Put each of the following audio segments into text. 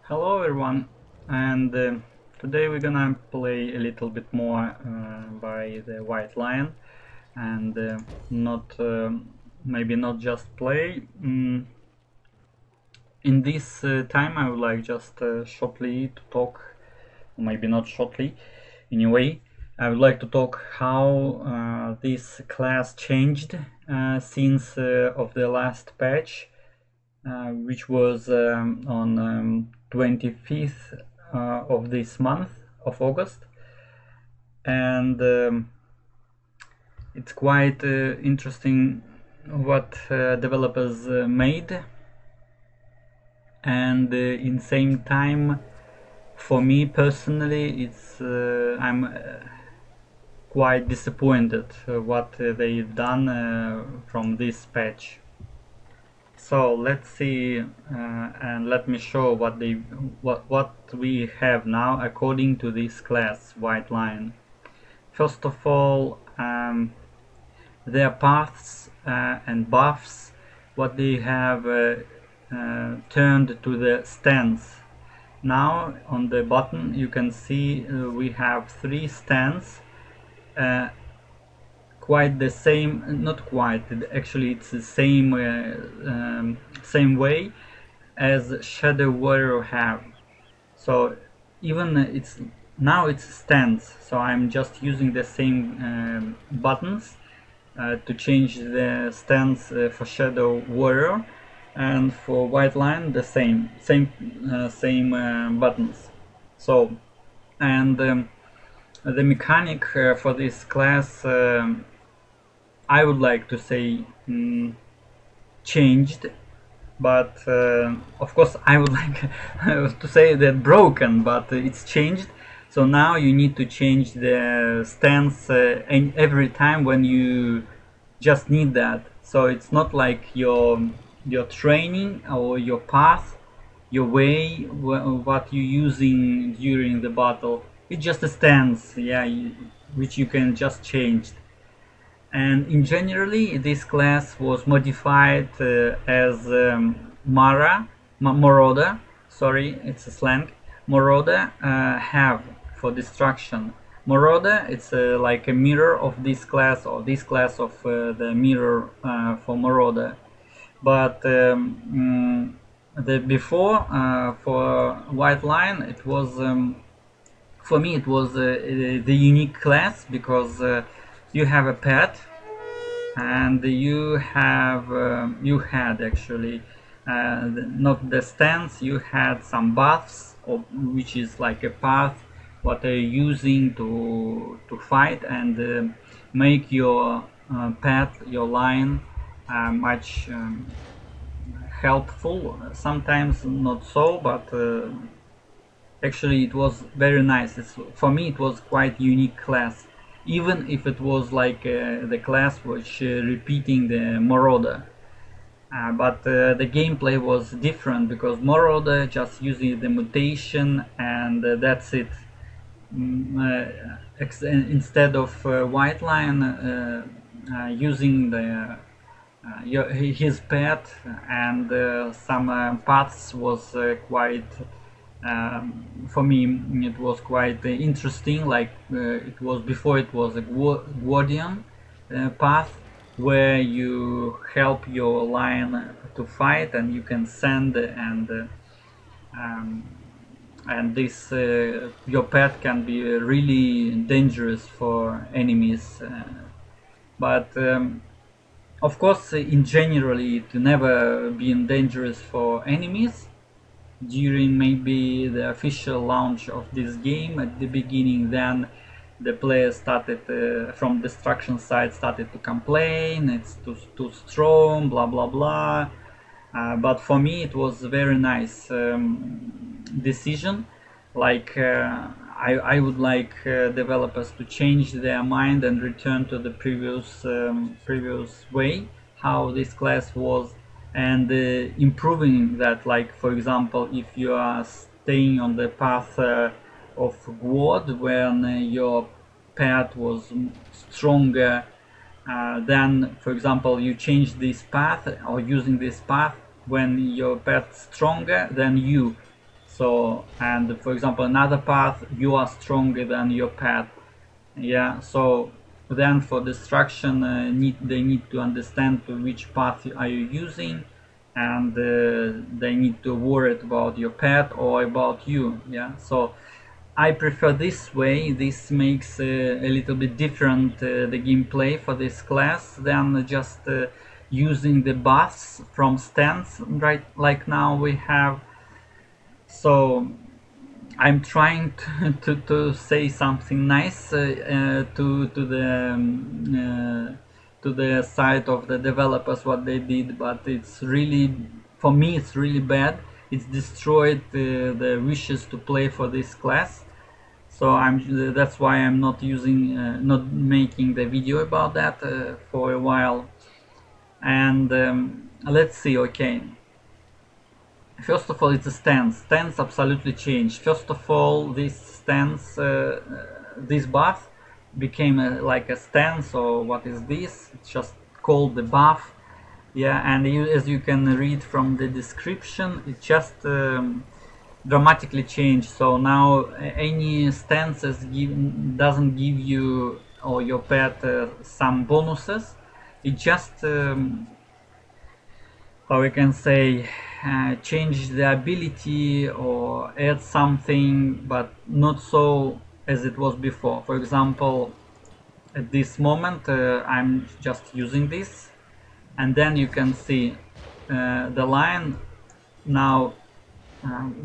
Hello everyone, and today we're gonna play a little bit more by the White Lion, and not maybe not just play. In this time I would like just shortly to talk, maybe not shortly, anyway. I would like to talk how this class changed since of the last patch, which was on 25th of this month of August, and it's quite interesting what developers made, and in same time, for me personally, it's I'm quite disappointed what they've done from this patch. So let's see, and let me show what we have now according to this class White Lion. First of all, their paths and buffs, what they have turned to the stance. Now on the button you can see we have 3 stands, quite the same, not quite, actually it's the same way as Shadow Warrior have. So even now it's stands, so I'm just using the same buttons to change the stance for Shadow Warrior, and for White Lion the same buttons. So, and the mechanic for this class, I would like to say changed, but of course I would like to say that broken, but it's changed. So now you need to change the stance every time when you just need that. So it's not like your training or your path, your way, what you're using during the battle. It's just a stance, yeah, which you can just change. And in generally this class was modified as Marauder, sorry, it's a slang, Marauder have for destruction. Marauder, it's like a mirror of this class, or this class of the mirror for Marauder. But the before for White Lion, it was for me it was the unique class, because you have a pet, and you had actually not the stance, you had some buffs, which is like a path what they're using to fight and make your pet, your lion, much helpful. Sometimes not so, but actually it was very nice. For me it was quite unique class, even if it was like the class which repeating the Marauder. But the gameplay was different, because Marauder just using the mutation and that's it. Instead of White Lion using his pet and some paths was quite, for me it was quite interesting. Like it was before, it was a guardian path where you help your lion to fight, and you can send and this your pet can be really dangerous for enemies, but of course in generally it never been dangerous for enemies. During maybe the official launch of this game at the beginning, then the players started from destruction side started to complain, it's too strong, blah blah blah. But for me it was a very nice decision. Like I would like developers to change their mind and return to the previous way how this class was, and improving that. Like for example, if you are staying on the path of Guard, when your pet was stronger, then for example you change this path, or using this path when your pet's stronger than you. So, and for example, another path, you are stronger than your pet. Yeah, so then for destruction, they need to understand which path are you using, and they need to worry about your pet or about you. Yeah, so I prefer this way. This makes a little bit different the gameplay for this class than just using the buffs from stands, right? Like now we have. So I'm trying to say something nice to the side of the developers what they did, but it's really, for me it's really bad. It's destroyed the wishes to play for this class. So that's why I'm not making the video about that for a while. And let's see. Okay, first of all, it's a stance. Stance absolutely changed. First of all, this stance, this buff became like a stance, or what is this? It's just called the buff. Yeah, and as you can read from the description, it just dramatically changed. So now any stances doesn't give you or your pet some bonuses. It just how we can say change the ability or add something, but not so as it was before. For example, at this moment I'm just using this, and then you can see the line now.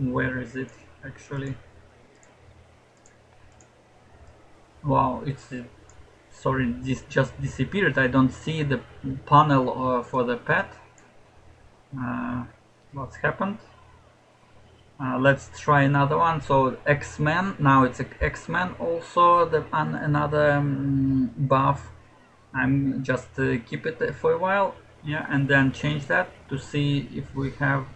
Where is it actually? Wow, it's sorry, this just disappeared. I don't see the panel for the pet. What's happened? Let's try another one. So X-Men, now it's X-Men also, another buff. I'm just keep it for a while, yeah, and then change that to see if we have.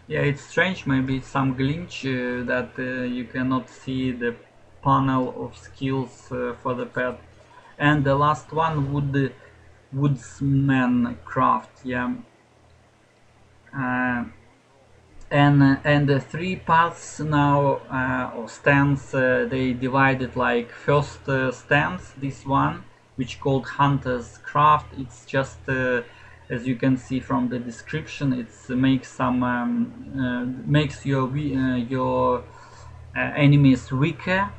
Yeah, it's strange, maybe it's some glitch that you cannot see the panel of skills for the pet. And the last one, woodsman craft, yeah. And the three paths now or stands, they divided like first stance, this one, which called Hunter's Craft. It's just as you can see from the description, it makes some makes your enemies weaker.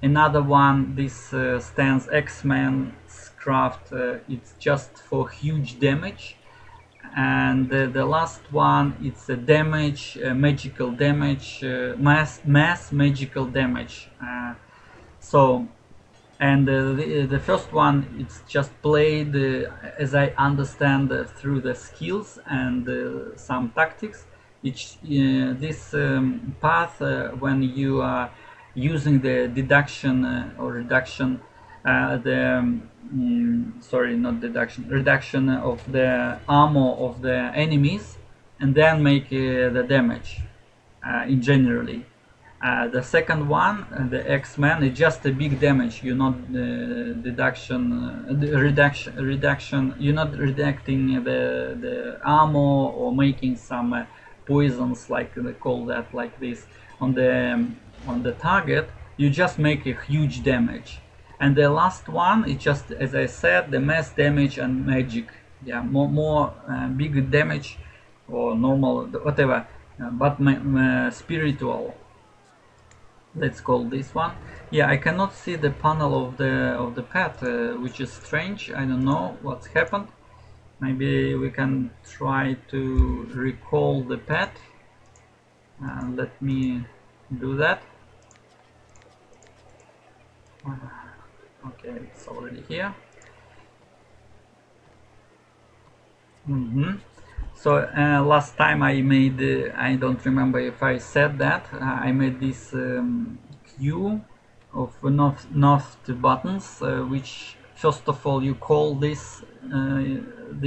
Another one, this stance X-Man's Craft, it's just for huge damage. And the last one, it's a damage, magical damage, mass magical damage. So, and the first one, it's just played as I understand through the skills and some tactics. This path, when you are using the deduction or reduction, sorry, not deduction, reduction of the armor of the enemies, and then make the damage in generally. The second one, the X-Men, is just a big damage. You're not reduction. You're not reducting the armor or making some poisons, like they call that, like this on the target. You just make a huge damage. And the last one is just, as I said, the mass damage and magic. Yeah, more big damage or normal, whatever, but spiritual. Let's call this one. Yeah, I cannot see the panel of the pet, which is strange. I don't know what's happened. Maybe we can try to recall the pet. Let me do that. Okay, it's already here. So last time I made, I don't remember if I said that, I made this queue of north buttons, which first of all you call this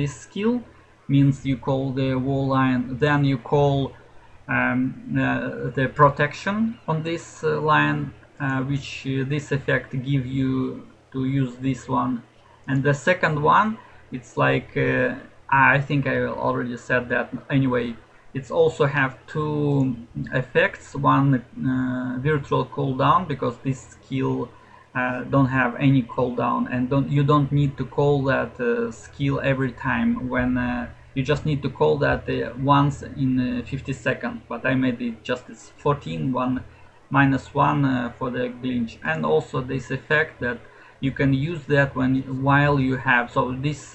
skill, means you call the wall line, then you call the protection on this line, which this effect give you to use this one. And the second one, it's like I think I already said that anyway, It's also have two effects. One virtual cooldown, because this skill don't have any cooldown, and you don't need to call that skill every time. When you just need to call that once in 50 seconds. But I made it just as 14, -1 for the glitch. And also this effect that you can use that while you have. So this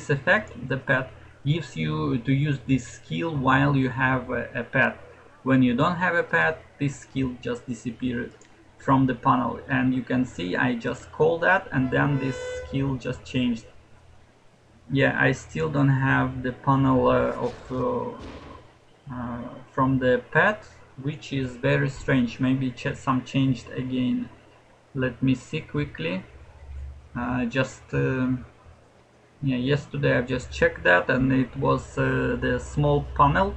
effect, the pet, gives you to use this skill while you have a pet. When you don't have a pet, this skill just disappeared from the panel, and you can see I just called that, and then this skill just changed. Yeah, I still don't have the panel from the pet, which is very strange. Maybe some changed again. Let me see quickly. Yeah, yesterday I just checked that, and it was the small panel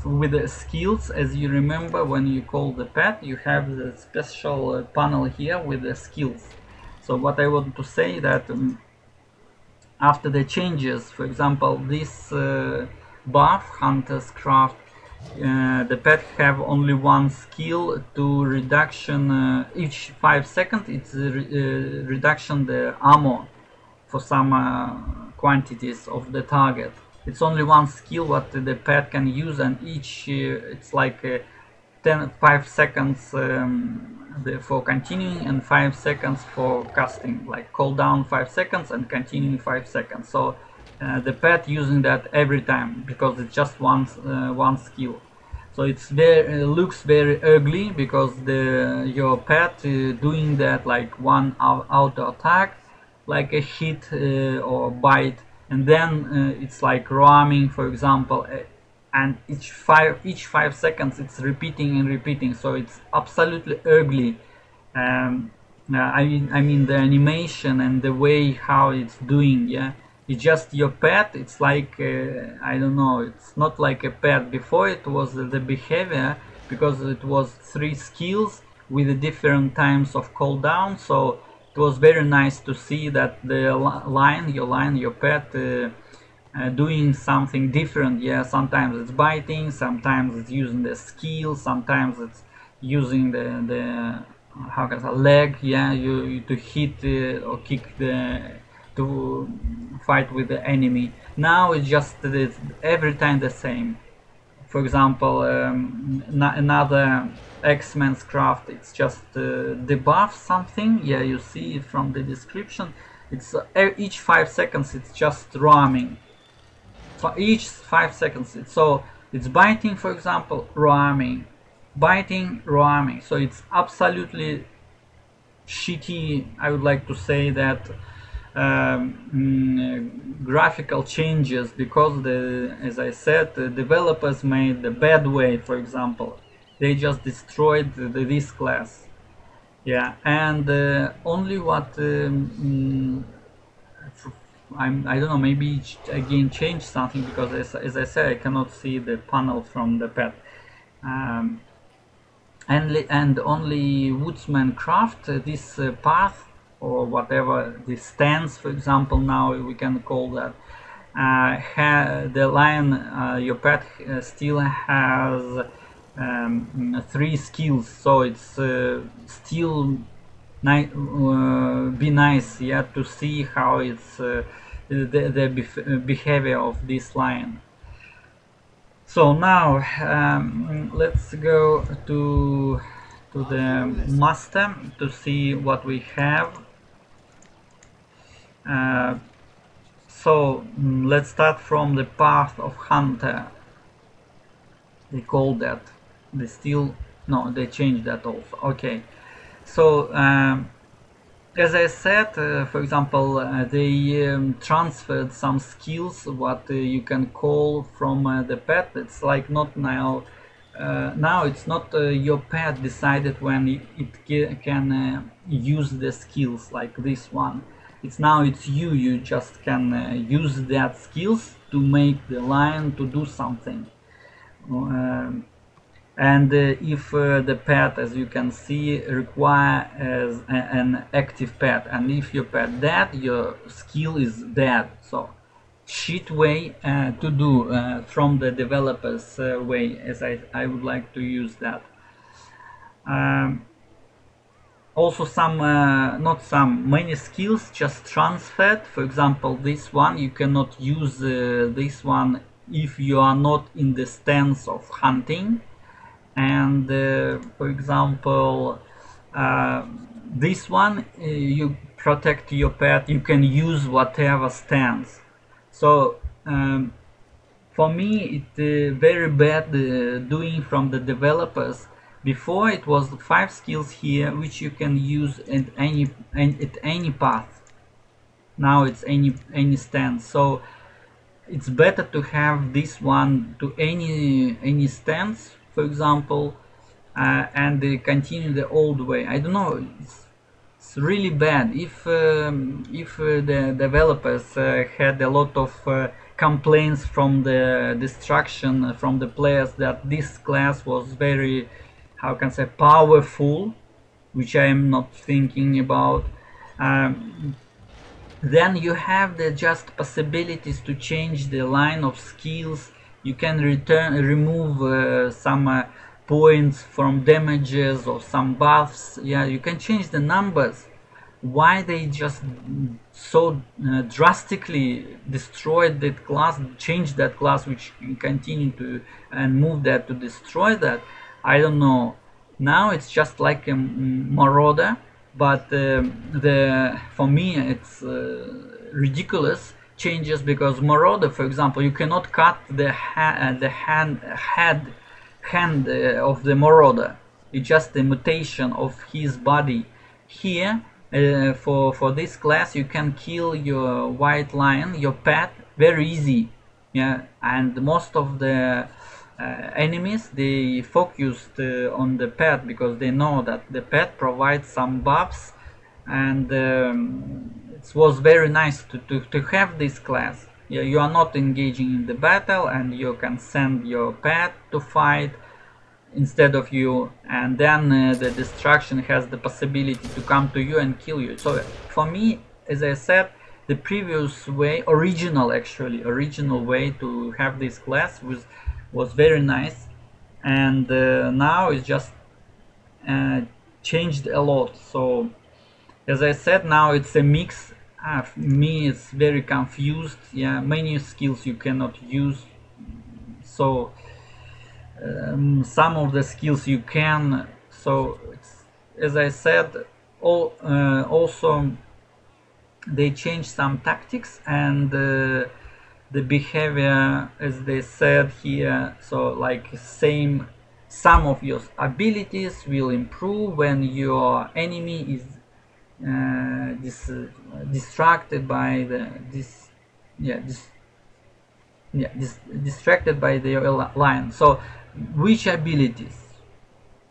with the skills. As you remember, when you call the pet, you have the special panel here with the skills. So what I want to say that after the changes, for example, this buff, Hunter's Craft, the pet have only one skill to reduction each 5 seconds. It's reduction the ammo for some quantities of the target. It's only one skill what the pet can use, and each it's like 5 seconds for continuing and 5 seconds for casting, like cooldown 5 seconds and continuing 5 seconds. So the pet using that every time, because it's just one skill. So it's looks very ugly, because your pet doing that like one auto attack, like a hit or bite, and then it's like roaming, for example, and each 5 seconds it's repeating and repeating. So it's absolutely ugly. I mean the animation and the way how it's doing. Yeah, it's just your pet. It's like I don't know, it's not like a pet. Before it was the behavior, because it was 3 skills with different times of cooldown. So it was very nice to see that the your pet doing something different. Yeah, sometimes it's biting, sometimes it's using the skill, sometimes it's using the how can I say, leg. Yeah, you to hit or kick to fight with the enemy. Now it's just every time the same. For example, another X-Men's Craft, it's just debuff something. Yeah, you see it from the description. It's each 5 seconds it's just roaming. For each 5 seconds, it's biting, for example, roaming, biting, roaming. So it's absolutely shitty. I would like to say that graphical changes, because as I said, the developers made the bad way. For example, they just destroyed this class. Yeah, and only what I don't know, maybe again change something, because as I said, I cannot see the panel from the pet. And only Woodsman Craft, this path, or whatever this stands, for example, now we can call that, the lion, your pet still has 3 skills. So it's still be nice, yeah, to see how it's the behavior of this lion. So now let's go to the master to see what we have. So let's start from the path of hunter. They call that. They still, no, they changed that also. Okay. So as I said, for example, they transferred some skills what you can call from the pet. It's like not now. Now it's not your pet decided when it can use the skills like this one. It's now it's you. You just can use that skills to make the lion to do something. And if the pet, as you can see, requires an active pet, and if your pet dead, your skill is dead. So cheat way to do from the developers way, as I would like to use that. Um, Also some, not some, many skills just transferred. For example, this one, you cannot use this one if you are not in the stance of hunting. And for example, this one, you protect your pet, you can use whatever stance. So for me, it very bad doing from the developers. Before it was 5 skills here, which you can use at any path. Now it's any stance. So it's better to have this one to any stance, for example, and continue the old way. I don't know. It's really bad. If the developers had a lot of complaints from the destruction from the players that this class was very, how can I say, powerful, which I am not thinking about, then you have the just possibilities to change the line of skills. You can remove some points from damages or some buffs. Yeah, you can change the numbers. Why they just so drastically destroyed that class, changed that class, which continue to and move that to destroy that, I don't know. Now it's just like a marauder, but for me it's ridiculous changes, because marauder, for example, you cannot cut the hand of the marauder. It's just a mutation of his body. Here, for this class, you can kill your white lion, your pet, very easy. Yeah, and most of the enemies, they focused on the pet because they know that the pet provides some buffs, and it was very nice to have this class. Yeah, you are not engaging in the battle and you can send your pet to fight instead of you, and then the destruction has the possibility to come to you and kill you. So for me, as I said, the previous way, original way to have this class was very nice, and now it's just changed a lot. So as I said, now it's a mix. Me, it's very confused. Yeah, many skills you cannot use. So some of the skills you can. So as I said, also they changed some tactics and the behavior, as they said here. So like some of your abilities will improve when your enemy is distracted by distracted by the lion. So which abilities?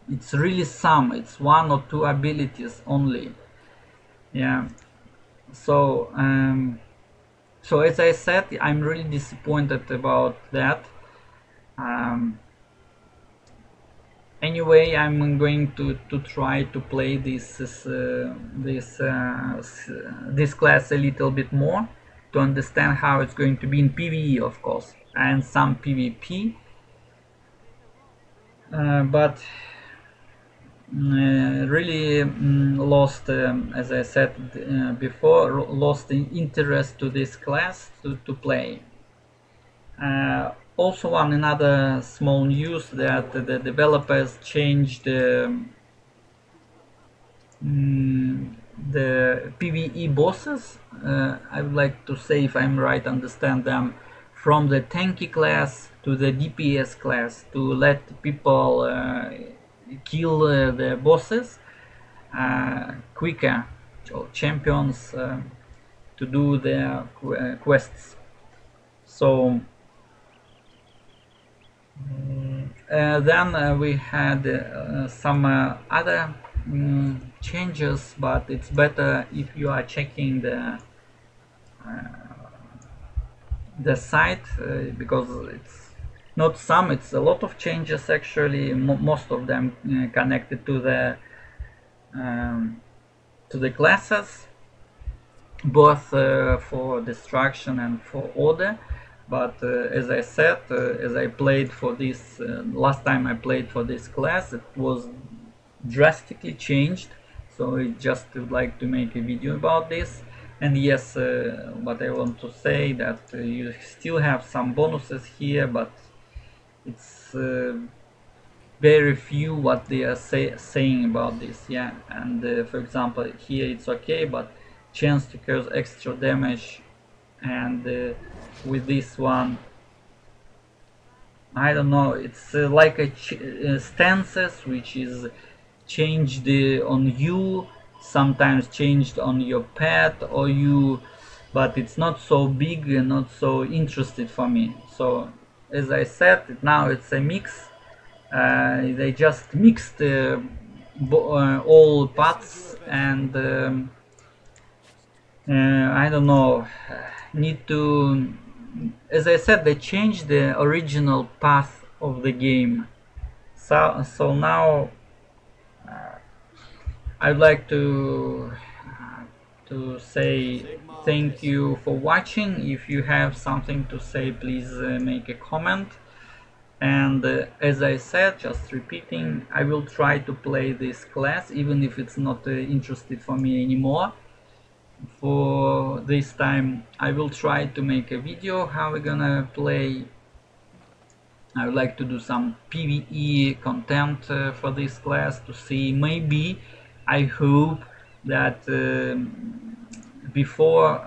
It's really some. It's 1 or 2 abilities only. Yeah. So so as I said, I'm really disappointed about that. Anyway, I'm going to try to play this class a little bit more to understand how it's going to be in PvE, of course, and some PvP. But really lost, as I said before, lost interest to this class to play. Also, another small news that the developers changed the PvE bosses. I would like to say, if I'm right, understand them, from the tanky class to the DPS class, to let people kill the bosses quicker, or champions to do their quests. So then we had some other changes, but it's better if you are checking the site, because it's not some, it's a lot of changes actually, most of them connected to the classes. both for destruction and for order. But as I said, as I played for this last time I played for this class, it was drastically changed. So I just would like to make a video about this. And yes, what I want to say that you still have some bonuses here, but it's very few what they are saying about this. Yeah, and for example here it's okay, but chance to cause extra damage, and with this one I don't know, it's like a stances which is changed on you, sometimes changed on your pet or you, but it's not so big and not so interested for me. So as I said, now it's a mix. They just mixed all paths, and I don't know, need to, as I said, they changed the original path of the game. So now I'd like to say thank you for watching. If you have something to say, please make a comment. And as I said, just repeating, I will try to play this class even if it's not interested for me anymore. For this time I will try to make a video how we're gonna play. I would like to do some PvE content for this class to see. Maybe I hope that before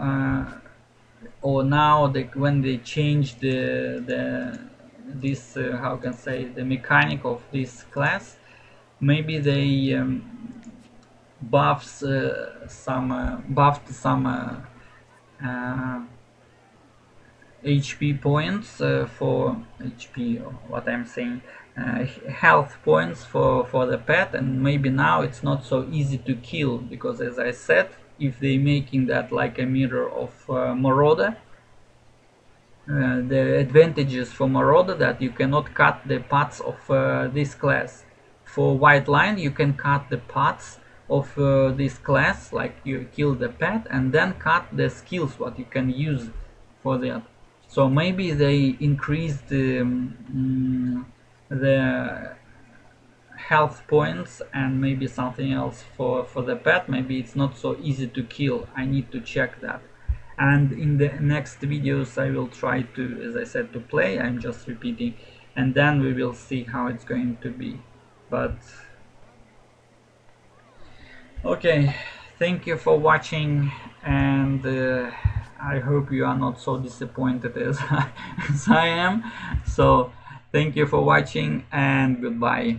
or now when they change this how can I say, the mechanic of this class, maybe they buffed some HP points for HP, or what I'm saying, health points for the pet, and maybe now it's not so easy to kill, because as I said, if they making that like a mirror of Marauder, the advantages for Marauder that you cannot cut the parts of this class. For White Line you can cut the parts of this class, like you kill the pet and then cut the skills what you can use for that. So maybe they increased the health points and maybe something else for the pet. Maybe it's not so easy to kill. I need to check that. And in the next videos I will try to, as I said, to play. I'm just repeating, and then we will see how it's going to be. But okay, thank you for watching, and I hope you are not so disappointed as as I am. So thank you for watching, and goodbye.